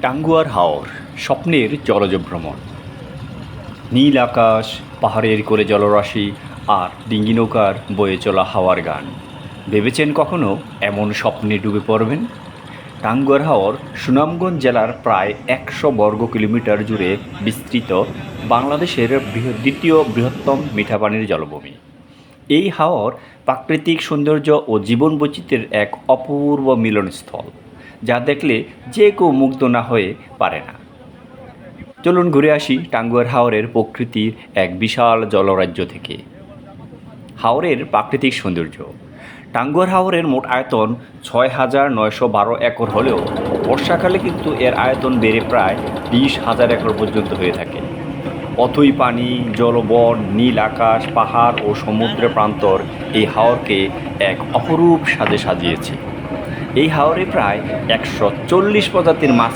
টাঙ্গুয়ার হাওর স্বপ্নের জলজ ভ্রমণ। নীল আকাশ, পাহাড়ের কোলে জলরাশি আর ডিঙ্গি নৌকার বয়ে চলা হাওয়ার গান। ভেবেছেন কখনো এমন স্বপ্নে ডুবে পড়বেন? টাঙ্গুয়ার হাওর সুনামগঞ্জ জেলার প্রায় ১০০ বর্গ কিলোমিটার জুড়ে বিস্তৃত বাংলাদেশের দ্বিতীয় বৃহত্তম মিঠা পানির জলভূমি। এই হাওর প্রাকৃতিক সৌন্দর্য ও জীবন বৈচিত্র্যের এক অপূর্ব মিলনস্থল, যা দেখলে যে কেউ মুগ্ধ না হয়ে পারে না। চলুন ঘুরে আসি টাঙ্গুয়ার হাওরের প্রকৃতির এক বিশাল জলরাজ্য থেকে। হাওরের প্রাকৃতিক সৌন্দর্য। টাঙ্গুয়ার হাওরের মোট আয়তন ৬,৯১২ একর হলেও বর্ষাকালে কিন্তু এর আয়তন বেড়ে প্রায় ২০,০০০ একর পর্যন্ত হয়ে থাকে। অথই পানি, জলবন, নীল আকাশ, পাহাড় ও সমুদ্রের প্রান্তর এই হাওরকে এক অপরূপ সাজে সাজিয়েছে। এই হাওরে প্রায় ১৪০ প্রজাতির মাছ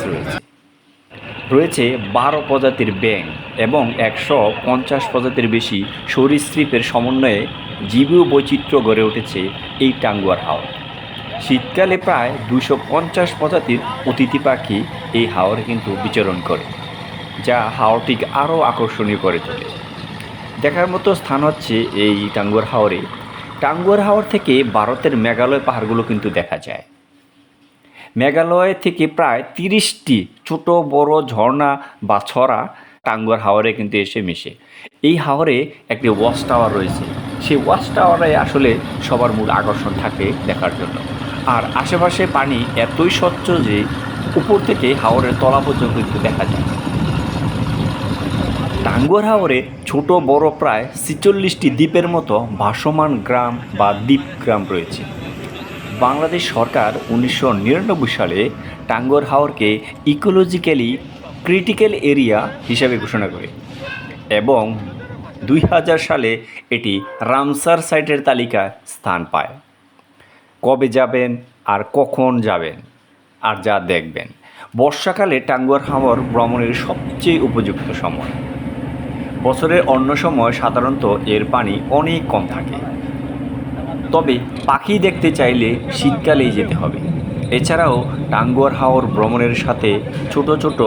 রয়েছে ১২ প্রজাতির ব্যাঙ এবং ১৫০ প্রজাতির বেশি সরীসৃপের সমন্বয়ে জীবীয় বৈচিত্র্য গড়ে উঠেছে এই টাঙ্গুয়ার হাওর। শীতকালে প্রায় ২৫০ প্রজাতির অতিথি পাখি এই হাওরে কিন্তু বিচরণ করে, যা হাওরটিকে আরও আকর্ষণীয় করে তোলে। দেখার মতো স্থান হচ্ছে এই টাঙ্গুয়ার হাওরে। টাঙ্গুয়ার হাওর থেকে ভারতের মেঘালয় পাহাড়গুলো কিন্তু দেখা যায়। মেঘালয় থেকে প্রায় ৩০টি ছোট বড় ঝর্ণা বা ছড়া টাঙ্গুয়ার হাওরে কিন্তু এসে মিশে। এই হাওরে একটি ওয়াচ টাওয়ার রয়েছে। সেই ওয়াচ টাওয়ারে আসলে সবার মূল আকর্ষণ থাকে দেখার জন্য। আর আশেপাশে পানি এতই স্বচ্ছ যে উপর থেকে হাওরের তলা পর্যন্ত কিন্তু দেখা যায়। টাঙ্গুয়ার হাওরে ছোট বড় প্রায় ৪৬টি দ্বীপের মতো ভাসমান গ্রাম বা দ্বীপ গ্রাম রয়েছে। বাংলাদেশ সরকার ১৯৯৯ সালে টাঙ্গুয়ার হাওরকে ইকোলজিক্যালি ক্রিটিক্যাল এরিয়া হিসাবে ঘোষণা করে এবং ২০০০ সালে এটি রামসার সাইটের তালিকায় স্থান পায়। কবে যাবেন আর কখন যাবেন আর যা দেখবেন? বর্ষাকালে টাঙ্গুয়ার হাওর ভ্রমণের সবচেয়ে উপযুক্ত সময়। বছরের অন্য সময় সাধারণত এর পানি অনেক কম থাকে, তবে পাখি দেখতে চাইলে শীতকালেই যেতে হবে। এছাড়াও টাঙ্গুয়ার হাওর ভ্রমণের সাথে ছোট ছোট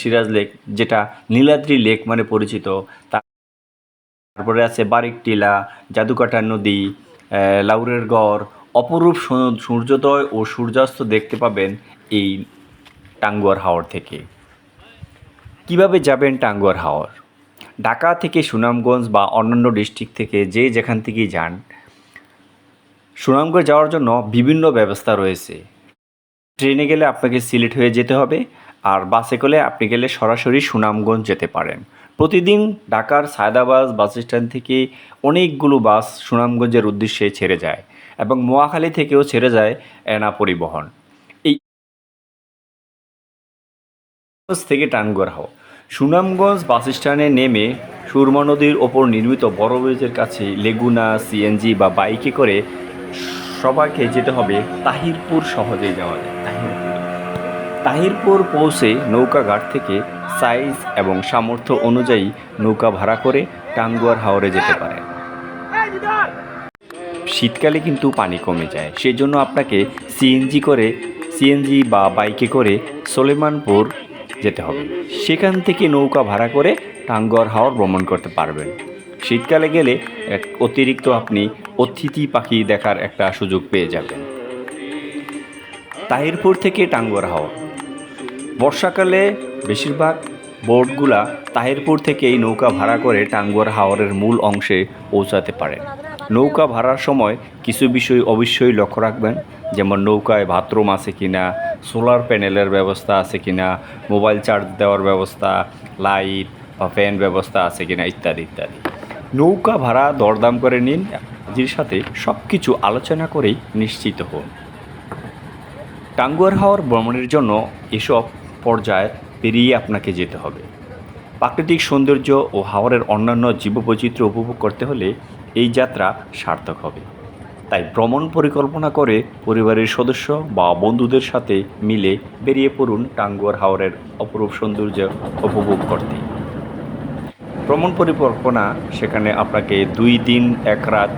সিরাজ লেক, যেটা নীলাদ্রি লেক মানে পরিচিত, তারপরে আছে বারিক টিলা, জাদুকাটা নদী, লাউরের গড়, অপরূপ সূর্যোদয় ও সূর্যাস্ত দেখতে পাবেন এই টাঙ্গুয়ার হাওর থেকে। কিভাবে যাবেন টাঙ্গুয়ার হাওর? ঢাকা থেকে সুনামগঞ্জ বা অন্যান্য ডিস্ট্রিক্ট থেকে যে যেখান থেকেই যান, সুনামগঞ্জ যাওয়ার জন্য বিভিন্ন ব্যবস্থা রয়েছে। ট্রেনে গেলে আপনাকে সিলেট হয়ে যেতে হবে, আর বাসে করে আপনি গেলে সরাসরি সুনামগঞ্জ যেতে পারেন। প্রতিদিন ঢাকার সায়দাবাদ বাস স্ট্যান্ড থেকে অনেকগুলো বাস সুনামগঞ্জের উদ্দেশ্যে ছেড়ে যায় এবং নোয়াখালী থেকেও ছেড়ে যায় এনা পরিবহন। এই থেকে টাঙ্গুয়ার হাওর সুনামগঞ্জ বাস স্ট্যান্ডে নেমে সুরমা নদীর ওপর নির্মিত বড় ব্রিজের কাছে লেগুনা, সিএনজি বা বাইকে করে সবাইকে যেতে হবে তাহিরপুর। সহজেই যাওয়া যায় তাহিরপুর পৌঁছে নৌকাঘাট থেকে সাইজ এবং সামর্থ্য অনুযায়ী নৌকা ভাড়া করে টাঙ্গুয়ার হাওরে যেতে পারে। শীতকালে কিন্তু পানি কমে যায়, সেজন্য আপনাকে সিএনজি বা বাইকে করে সলেমানপুর যেতে হবে। সেখান থেকে নৌকা ভাড়া করে টাঙ্গুয়ার হাওর ভ্রমণ করতে পারবেন। শীতকালে গেলে অতিরিক্ত আপনি অতিথি পাখি দেখার একটা সুযোগ পেয়ে যাবেন। তাহিরপুর থেকে টাঙ্গুয়ার হাওর। বর্ষাকালে বেশিরভাগ বোটগুলা তাহিরপুর থেকে এই নৌকা ভাড়া করে টাঙ্গুয়ার হাওরের মূল অংশে পৌঁছাতে পারেন। নৌকা ভাড়ার সময় কিছু বিষয় অবশ্যই লক্ষ্য রাখবেন, যেমন নৌকায় বাথরুম আছে কিনা, সোলার প্যানেলের ব্যবস্থা আছে কিনা, মোবাইল চার্জ দেওয়ার ব্যবস্থা, লাইট বা ফ্যান ব্যবস্থা আছে কিনা ইত্যাদি ইত্যাদি। নৌকা ভাড়া দরদাম করে নিন, জির সাথে সব কিছু আলোচনা করেই নিশ্চিত হন। টাঙ্গুয়ার হাওর ভ্রমণের জন্য এসব পর্যায় পেরিয়ে আপনাকে যেতে হবে। প্রাকৃতিক সৌন্দর্য ও হাওরের অন্যান্য জীববৈচিত্র্য উপভোগ করতে হলে এই যাত্রা সার্থক হবে। তাই ভ্রমণ পরিকল্পনা করে পরিবারের সদস্য বা বন্ধুদের সাথে মিলে বেরিয়ে পড়ুন টাঙ্গুয়ার হাওরের অপরূপ সৌন্দর্য উপভোগ করতে। ভ্রমণ পরিকল্পনা সেখানে আপনাকে 2 দিন 1 রাত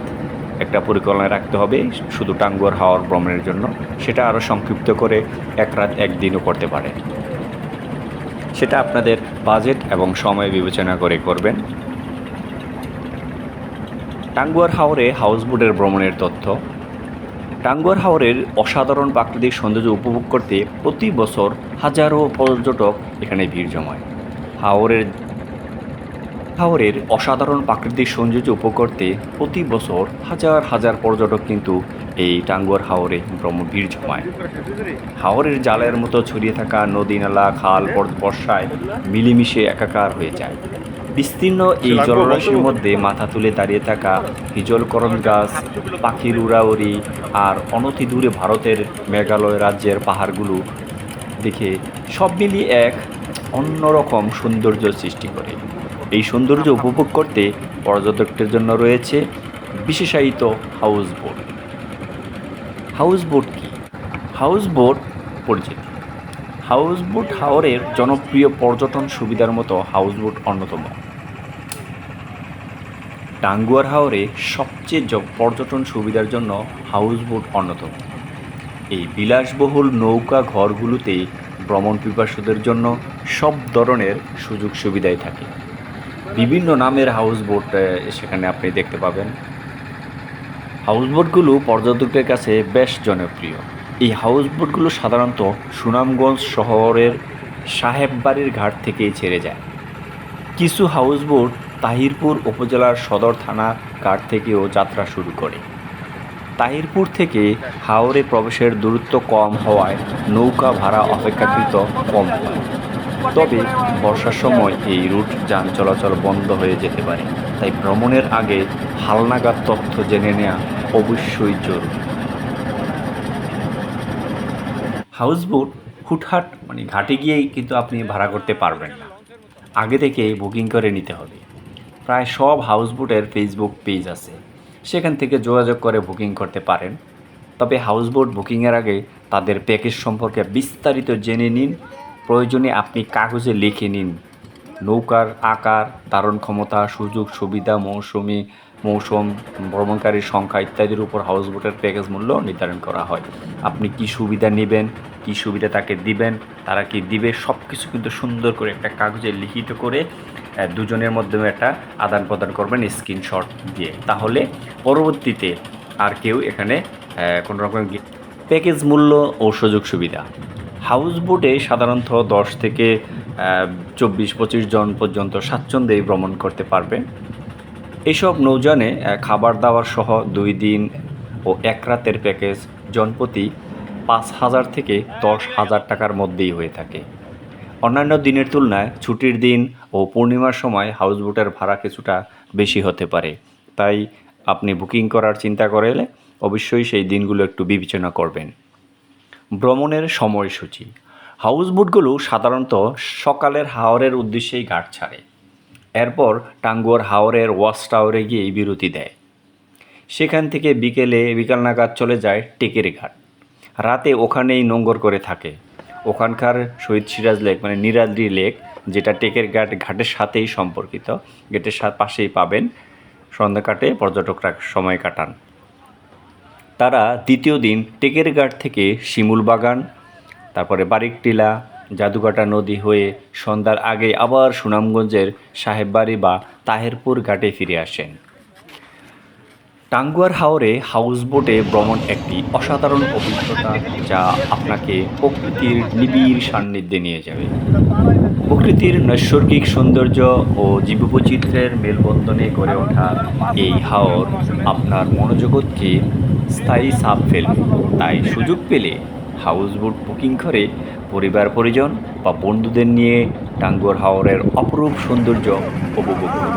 একটা পরিকল্পনা রাখতে হবে শুধু টাঙ্গুয়ার হাওর ভ্রমণের জন্য। সেটা আরও সংক্ষিপ্ত করে 1 রাত 1 দিনও করতে পারে। সেটা আপনাদের বাজেট এবং সময় বিবেচনা করে করবেন। টাঙ্গুয়ার হাওরে হাউসবোটের ভ্রমণের তথ্য। টাঙ্গুয়ার হাওরের অসাধারণ প্রাকৃতিক সৌন্দর্য উপভোগ করতে প্রতি বছর হাজারো পর্যটক এখানে ভিড় জমায়। হাওরের অসাধারণ প্রাকৃতিক সৌন্দর্য উপভোগ করতে প্রতি বছর হাজার হাজার পর্যটক কিন্তু এই টাঙ্গুয়ার হাওরে ভিড় জমায়। হাওরের জালের মতো ছড়িয়ে থাকা নদী নালা খাল বর্ষায় মিলেমিশে একাকার হয়ে যায়। বিস্তীর্ণ এই জলরাশির মধ্যে মাথা তুলে দাঁড়িয়ে থাকা হিজলকরণ গাছ, পাখির উড়াউড়ি আর অনতি দূরে ভারতের মেঘালয় রাজ্যের পাহাড়গুলো দেখে সব মিলিয়ে এক অন্যরকম সৌন্দর্য সৃষ্টি করে। এই সৌন্দর্য উপভোগ করতে পর্যটকদের জন্য রয়েছে বিশেষায়িত হাউসবোট। হাউসবোট কি? হাউসবোট পরিচিতি। হাউসবোট হাওরের জনপ্রিয় পর্যটন সুবিধার মতো হাউসবোট অন্যতম। টাঙ্গুয়ার হাওরে সবচেয়ে পর্যটন সুবিধার জন্য হাউসবোট অন্যতম। এই বিলাসবহুল নৌকা ঘরগুলোতে ভ্রমণ পিপাসুদের জন্য সব ধরনের সুযোগ সুবিধাই থাকে। বিভিন্ন নামের হাউসবোট সেখানে আপনি দেখতে পাবেন। হাউসবোটগুলো পর্যটকদের কাছে বেশ জনপ্রিয়। এই হাউসবোটগুলো সাধারণত সুনামগঞ্জ শহরের সাহেববাড়ির ঘাট থেকেই ছেড়ে যায়। কিছু হাউসবোট তাহিরপুর উপজেলার সদর থানা ঘাট থেকেও যাত্রা শুরু করে। তাহিরপুর থেকে হাওরে প্রবেশের দূরত্ব কম হওয়ায় নৌকা ভাড়া অপেক্ষাকৃত কম হয়। তবে বর্ষার সময় এই রুট যান চলাচল বন্ধ হয়ে যেতে পারে, তাই ভ্রমণের আগে হালনাগাদ তথ্য জেনে নেওয়া অবশ্যই জরুরি। হাউসবোট হুটহাট ঘাটে গিয়েই কিন্তু আপনি ভাড়া করতে পারবেন না, আগে থেকে বুকিং করে নিতে হবে। প্রায় সব হাউসবোটের ফেসবুক পেজ আছে, সেখান থেকে যোগাযোগ করে বুকিং করতে পারেন। তবে হাউসবোট বুকিংয়ের আগে তাদের প্যাকেজ সম্পর্কে বিস্তারিত জেনে নিন। প্রয়োজনে আপনি কাগজে লিখে নিন নৌকার আকার, ধারণ ক্ষমতা, সুযোগ সুবিধা, মৌসুম, ভ্রমণকারীর সংখ্যা ইত্যাদির উপর হাউসবোটের প্যাকেজ মূল্য নির্ধারণ করা হয়। আপনি কি সুবিধা নেবেন, কি সুবিধা তাকে দিবেন, তারা কি দিবে, সব কিছু কিন্তু সুন্দর করে একটা কাগজে লিখিত করে দুজনের মাধ্যমে একটা আদান প্রদান করবেন স্ক্রিনশট দিয়ে। তাহলে পরবর্তীতে আর কেউ এখানে কোনো রকম প্যাকেজ মূল্য ও সুযোগ সুবিধা। হাউসবোটে সাধারণত 10 থেকে 24-25 জন পর্যন্ত স্বাচ্ছন্দ্যে ভ্রমণ করতে পারবেন। এইসব নৌযানে খাবার দাবার সহ 2 দিন ও 1 রাতের প্যাকেজ জনপ্রতি 5,000 থেকে 10,000 টাকার মধ্যেই হয়ে থাকে। অন্যান্য দিনের তুলনায় ছুটির দিন ও পূর্ণিমার সময় হাউসবোটের ভাড়া কিছুটা বেশি হতে পারে, তাই আপনি বুকিং করার চিন্তা করলে অবশ্যই সেই দিনগুলো একটু বিবেচনা করবেন। ভ্রমণের সময়সূচি। হাউসবোটগুলো সাধারণত সকালের হাওরের উদ্দেশ্যেই ঘাট ছাড়ে। এরপর টাঙ্গুয়ার হাওরের ওয়াচ টাওয়ারে গিয়ে বিরতি দেয়। সেখান থেকে বিকাল নাগাদ চলে যায় টেকের ঘাট। রাতে ওখানেই নোঙ্গর করে থাকে। ওখানকার শহীদ সিরাজ লেক নীলাদ্রি লেক, যেটা টেকের ঘাটের সাথেই সম্পর্কিত, গেটের পাশেই পাবেন। সন্ধ্যা কাটে পর্যটকরা সময় কাটান। তারা দ্বিতীয় দিন টেকের ঘাট থেকে শিমুল বাগান, তারপরে বারিকটিলা, জাদুকাটা নদী হয়ে সন্ধ্যার আগে আবার সুনামগঞ্জের সাহেববাড়ি বা তাহেরপুর ঘাটে ফিরে আসেন। টাঙ্গুয়ার হাওরে হাউসবোটে ভ্রমণ একটি অসাধারণ অভিজ্ঞতা, যা আপনাকে প্রকৃতির নিবিড় সান্নিধ্যে নিয়ে যাবে। প্রকৃতির নৈসর্গিক সৌন্দর্য ও জীববৈচিত্র্যের মেলবন্ধনে গড়ে ওঠা এই হাওর আপনার মনোজগৎকে স্থায়ী ছাপ ফেলবে। তাই সুযোগ পেলে হাউসবোট বুকিং করে পরিবার পরিজন বা বন্ধুদের নিয়ে টাঙ্গুয়ার হাওরের অপরূপ সৌন্দর্য উপভোগ করুন।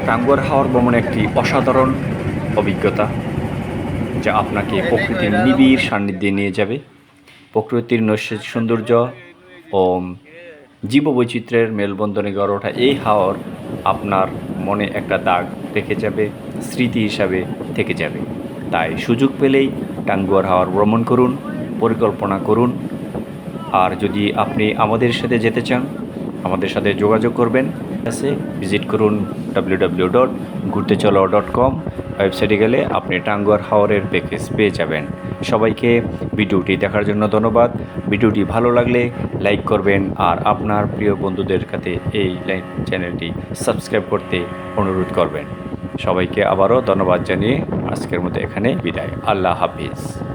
টাঙ্গুয়ার হাওর ভ্রমণ একটি অসাধারণ অভিজ্ঞতা, যা আপনাকে প্রকৃতির নিবিড় সান্নিধ্যে নিয়ে যাবে। প্রকৃতির নৈসর্গিক সৌন্দর্য ও জীববৈচিত্র্যের মেলবন্ধনে গড়ে ওঠা এই হাওর আপনার মনে একটা দাগ রেখে যাবে, স্মৃতি হিসাবে থেকে যাবে। তাই সুযোগ পেলেই টাঙ্গুয়ার হাওর ভ্রমণ করুন, পরিকল্পনা করুন। আর যদি আপনি আমাদের সাথে যেতে চান, আমাদের সাথে যোগাযোগ করবেন। ভিজিট করুন www.ঘুরতেচলো.com। ওয়েবসাইটে গেলে আপনি টাঙ্গুয়ার হাওরের প্যাকেজ পেয়ে যাবেন। সবাইকে ভিডিওটি দেখার জন্য ধন্যবাদ। ভিডিওটি ভালো লাগলে লাইক করবেন আর আপনার প্রিয় বন্ধুদের কাছে এই চ্যানেলটি সাবস্ক্রাইব করতে অনুরোধ করবেন। সবাইকে আবারও ধন্যবাদ জানিয়ে আজকের মতো এখানে বিদায়। আল্লাহ হাফিজ।